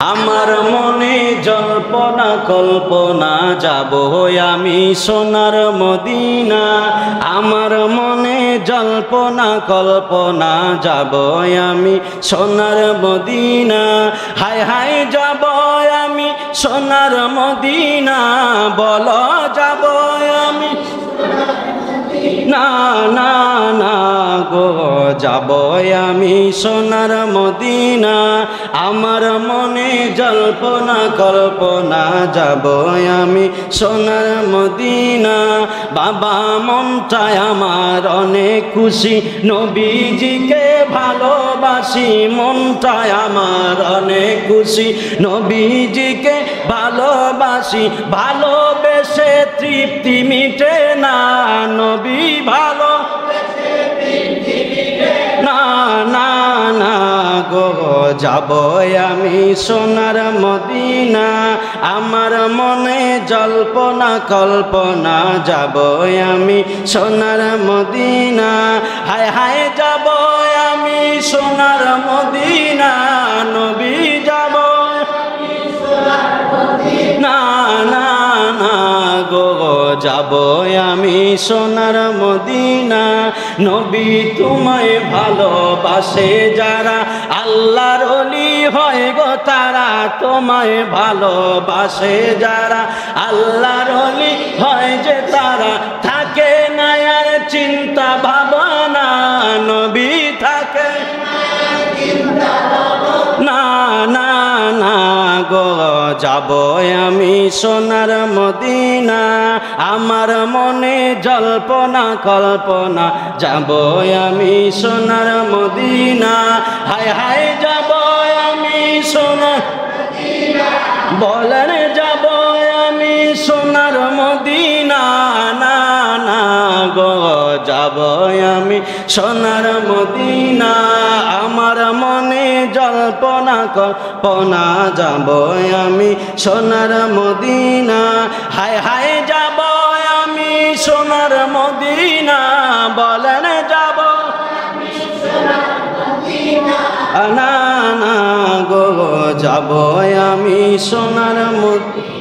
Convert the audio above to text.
আমার মনে জল্পনা কল্পনা যাব আমি সোনার মদিনা আমার মনে জল্পনা কল্পনা যাব আমি সোনার মদিনা হায় হায় যাব আমি সোনার মদিনা বলো যাব আমি না না না গো যাব আমি সোনার মদিনা আমার মনে জল্পনা কল্পনা যাব আমি সোনার মদিনা বাবা মনটায় আমার অনেক খুশি নবীজিকে ভালোবাসি মনটায় আমার অনেক খুশি নবীজিকে ভালোবাসি ভালোবেসে তৃপ্তি মিটে না নবী ভালো না না না গো যাব আমি সোনার মদিনা আমার মনে জল্পনা কল্পনা যাব আমি সোনার মদিনা হায় হায় যাব আমি সোনার মদিনা নবী যাব না না না গো যাব আমি সোনার মদিনা নবী তোমায় ভালোবাসে যারা আল্লাহর ওলি হয় গো তারা তোমায় ভালোবাসে যারা আল্লাহর ওলি হয় যে তারা থাকে না আর চিন্তা ভাবনা নবী থাকে না না না গো যাব আমি সোনার মদিনা আমার মনে জল্পনা কল্পনা যাব আমি সোনার মদিনা হায় হায় যাব আমি সোনার বলেন যাব আমি সোনার মদিনা না না গো যাব আমি সোনার মদিনা আমার মনে জল্পনা কল্পনা যাব আমি সোনার মদিনা হায় হায় যাব আমি সোনার মদিনা বলেন যাব না না গো যাব আমি সোনার মদিনা